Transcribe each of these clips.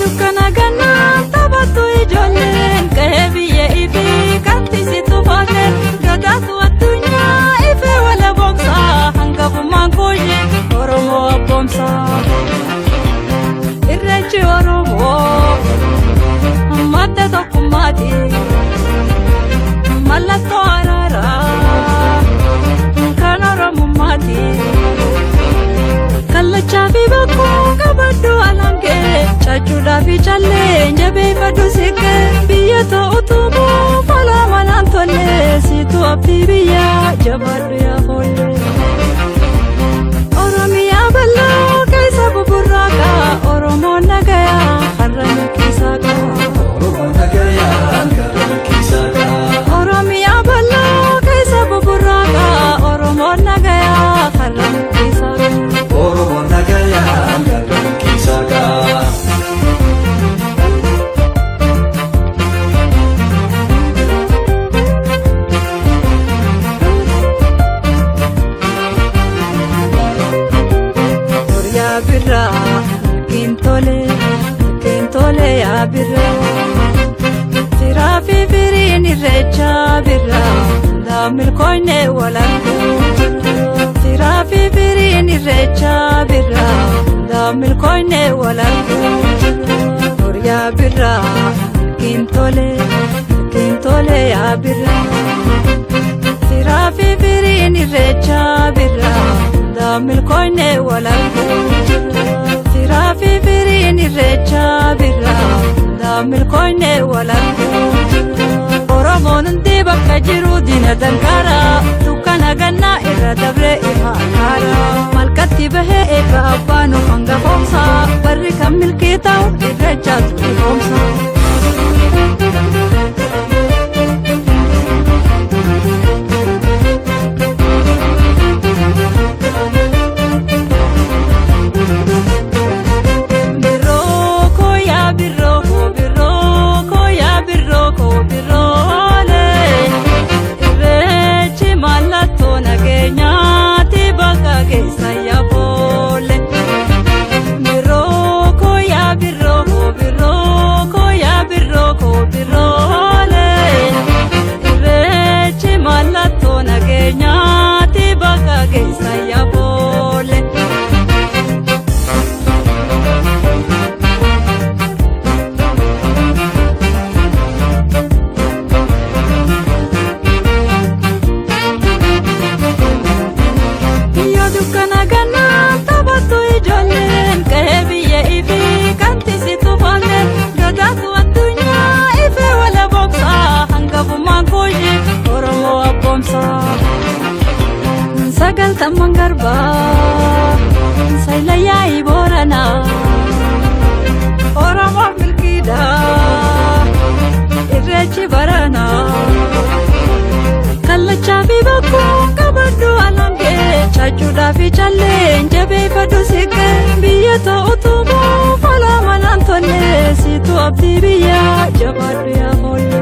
dukkana gannaan taphatu ijoolleen qe'ee biyya ifii kattisitu baate gadaatu addunyaa ifee wala boomsaa hangafummaan kooshee Oromoo abboomsaa irreechi Oromoo madda tokkummaati mallattoo araaraa kan Oromummaati kallachaa fi bakkoo qabaddu alangee chachuudhaa fi callee jabeeffadhu siqqee biyya ta'utuubuu falaa manaan tollee siitu abdii biyyaa jabaadhu yaa foollee Oromiyaa bal'oo keessa buburraaqa Oromoon nagayaa har'a milkiisaa qaba Oromiyaa bal'oo keessa buburraaqa Oromoon nagayaa har'a milkiisaa qaba Oromoon nagayaa har'a milkiisaa qaba Kintole ya birra Firafi firin irrecha birra Damil koine walanku Firafi firin irrecha birra Damil koine walanku Orya birra Kintole ya birra Firafi firin irrecha birra Damil koine walanku Firafi firin irrecha birra Damil koine walanku Oromoon hundi bakka jiru diina danqara dukkana gannaa irra dabre ifa akaara malkatti bahee eebba abbaan of hangafoomsa barri kan milkii ta'u irrechaatu ifoomsa Sagaltamman garbaa saylayaa iboorana Oromoof milkiidha irreechi barana kallachaa fi bakkoo qabaddu alangee chachuudhaa fi callee jabeeffadhu siqqee biyya ta'utuubuu falaa manaan tollee siitu abdii biyyaa jabaadhu yaa foollee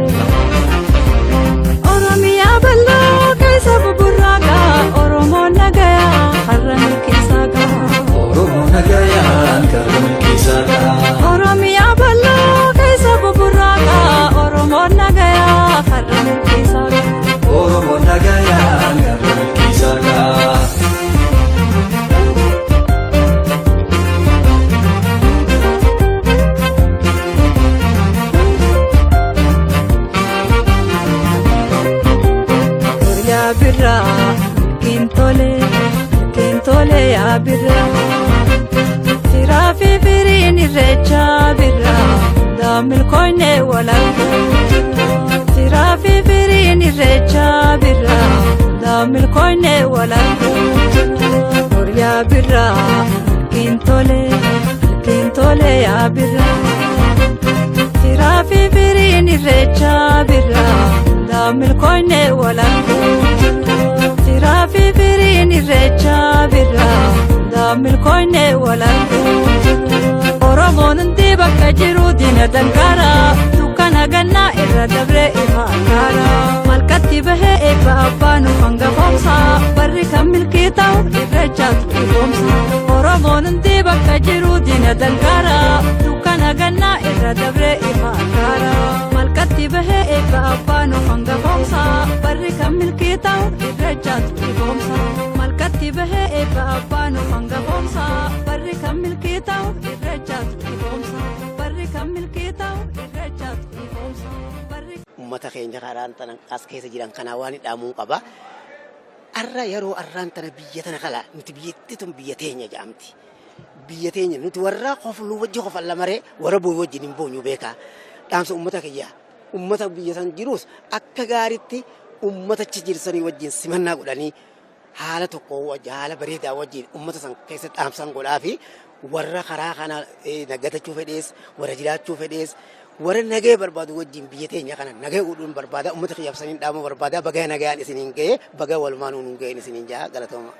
Oromiyaa bal'oo keessa buburraaqa Oromoon nagayaa har'a milkiisaa qaba Oromoon nagayaa har'a milkiisaa qaba Oromiyaa bal'oo keessa buburraaqa Oromoon nagayaa har'a milkiisaa qaba Oromoon nagayaa har'a milkiisaa qaba birra kintole ya birra Firafi firin irrecha birra Damil koine walanku Firafi firin irrecha birra Damil koine walanku Orya birra kintole ya birra Firafi firin irrecha birra Damil koine walanku Firafi firin irrecha birra Damil koine walanku Oromoon hundi bakka jiru diina danqara dukkana gannaa irra dabre ifa akaara malkatti bahee eebba abbaan of hangafoomsa barri kan milkii ta'u irrechaatu ifoomsa Oromoon hundi bakka jiru diina danqara dukkana gannaa تبهي بابانو هنگا بومسا بري كمل كيتاو الرجات بومسا بري كمل كيتاو الرجات بومسا بري ummata keenya karaan tana as keessa jiran kana waan hidhamuun qaba arra yeroo arraan tana biyya tana kala nuti biyyatti tun biyya teenya jedhamti biyya teenya nuti warra qoflu wajji qofan lamaree warra booy wajjin hin boonyu beeka dhaamsa ummata kiyya ummata biyya san jirus akka gaaritti ummatachi jirsanii wajjin simannaa godhanii haala tokko haala bareedaa wajjin ummata san keessatti dhaamsan godhaa fi warra karaa kana naggatachuu fedhees warra jiraachuu fedhees warra nagee barbaadu wajjin biyya teenya kana nagee godhuun barbaada ummata kiyyaaf saniin dhaama barbaada bagaa nagayaan isiniin ga'ee bagaa walumaan nuun ga'een isiniin jaa galatooma.